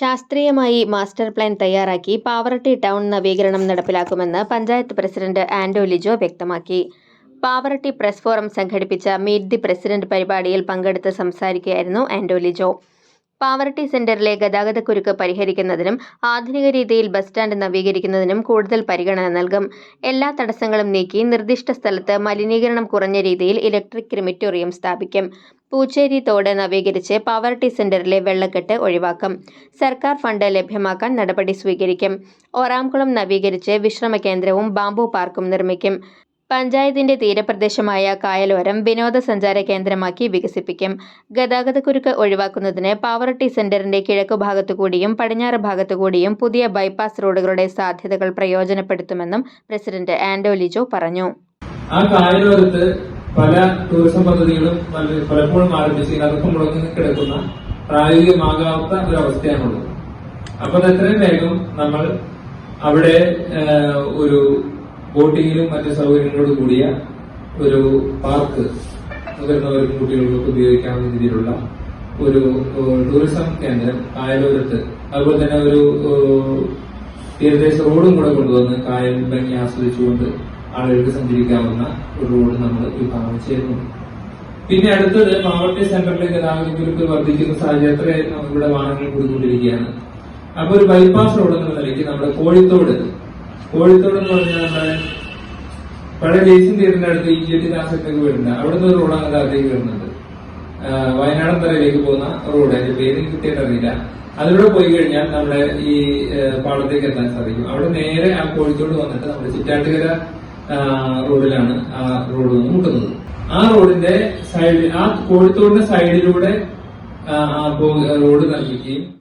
ശാസ്ത്രീയമായി master plan തയ്യാറാക്കി Pavaratti town നവീകരണം നടപ്പിലാക്കുമെന്ന് പഞ്ചായത്ത് പ്രസിഡന്റ് ആന്റോ ലിജോ വ്യക്തമാക്കി. പാവറട്ടി പ്രസ് ഫോറം സംഘടിപ്പിച്ച മീറ്റ് ദി പ്രസിഡന്റ് പരിപാടിയിൽ പങ്കെടുത്ത് സംസാരിക്കുകയായിരുന്നു ആന്റോ ലിജോ. പാവറട്ടി സെന്ററിലെ ഗതാഗതക്കുരുക്ക് പരിഹരിക്കുന്നതിനും ആധുനിക രീതിയിൽ ബസ് സ്റ്റാൻഡ് നവീകരിക്കുന്നതിനും കൂടുതൽ പരിഗണന നൽകും. എല്ലാ തടസ്സങ്ങളും നീക്കി നിർദ്ദിഷ്ട സ്ഥലത്ത് മലിനീകരണം കുറഞ്ഞ രീതിയിൽ ഇലക്ട്രിക് ക്രിമിറ്റോറിയം സ്ഥാപിക്കും. പൂച്ചേരി തോട് നവീകരിച്ച് പാവറട്ടി സെന്ററിലെ വെള്ളക്കെട്ട് ഒഴിവാക്കും. സർക്കാർ ഫണ്ട് ലഭ്യമാക്കാൻ നടപടി സ്വീകരിക്കും. ഓറാംകുളം നവീകരിച്ച് വിശ്രമ കേന്ദ്രവും ബാംബു പാർക്കും നിർമ്മിക്കും. പഞ്ചായത്തിന്റെ തീരപ്രദേശമായ കായലോരം വിനോദസഞ്ചാര കേന്ദ്രമാക്കി വികസിപ്പിക്കും. ഗതാഗതക്കുരുക്ക് ഒഴിവാക്കുന്നതിന് പാവറട്ടി സെന്ററിന്റെ കിഴക്കുഭാഗത്തുകൂടിയും പടിഞ്ഞാറ് ഭാഗത്തുകൂടിയും പുതിയ ബൈപ്പാസ് റോഡുകളുടെ സാധ്യതകൾ പ്രയോജനപ്പെടുത്തുമെന്നും പ്രസിഡന്റ് ആന്റോ ലിജോ പറഞ്ഞു. ആ കായലോരത്ത് പല ടൂറിസം പദ്ധതികളും പലപ്പോഴും ആരംഭിച്ച് അതൊക്കെ മുടങ്ങി കിടക്കുന്ന പ്രായോഗികമാകാത്ത ഒരവസ്ഥയാണുള്ളത്. അപ്പൊ അത് എത്രയും വേഗം നമ്മൾ അവിടെ ഒരു ബോട്ടിങ്ങിലും മറ്റു സൗകര്യങ്ങളോട് കൂടിയ ഒരു പാർക്ക് മുതിർന്നവർക്കും കുട്ടികൾക്കും ഉപയോഗിക്കാവുന്ന രീതിയിലുള്ള ഒരു ടൂറിസം കേന്ദ്രം കായലോരത്ത്, അതുപോലെ തന്നെ ഒരു തീരദേശ റോഡും കൂടെ കൊണ്ടുവന്ന് കായൽ ഭംഗി ആസ്വദിച്ചുകൊണ്ട് ആളുകൾക്ക് സഞ്ചരിക്കാവുന്ന ഒരു റോഡ് നമ്മൾ വിഭാവനം ചെയ്യുന്നുണ്ട്. പിന്നെ അടുത്തത് പാവറട്ടി സെന്ററിലെ ഗതാഗതക്കുരുക്ക് വർദ്ധിക്കുന്ന സാഹചര്യത്തിൽ ഇവിടെ വാഹനങ്ങൾ കൂടിക്കൊണ്ടിരിക്കുകയാണ്. അപ്പൊ ഒരു ബൈപ്പാസ് റോഡ് എന്നുള്ള നിലയ്ക്ക് നമ്മുടെ കോഴിത്തോട് എന്ന് പറഞ്ഞാൽ നമ്മുടെ പഴയ ലേസിൻ തിയേറ്ററിന്റെ അടുത്ത് ഇഞ്ചേറ്റി ദാസത്തേക്ക് വരുന്നുണ്ട്. അവിടുന്ന് ഒരു റോഡ് അങ്ങോട്ടേക്ക് വരുന്നുണ്ട്. വയനാടൻ തറയിലേക്ക് പോകുന്ന റോഡ്, അതിന്റെ പേര് കൃത്യമായിട്ട് അറിയില്ല. അതിലൂടെ പോയി കഴിഞ്ഞാൽ നമ്മുടെ ഈ പാടത്തേക്ക് എത്താൻ സാധിക്കും. അവിടെ നേരെ ആ കോഴിത്തോട് വന്നിട്ട് നമ്മുടെ ചിറ്റാട്ടുകര റോഡിലാണ് ആ റോഡ് വന്ന് മുട്ടുന്നത്. ആ റോഡിന്റെ സൈഡിൽ, ആ കോഴിത്തോടിന്റെ സൈഡിലൂടെ റോഡ് നിർമ്മിക്കുകയും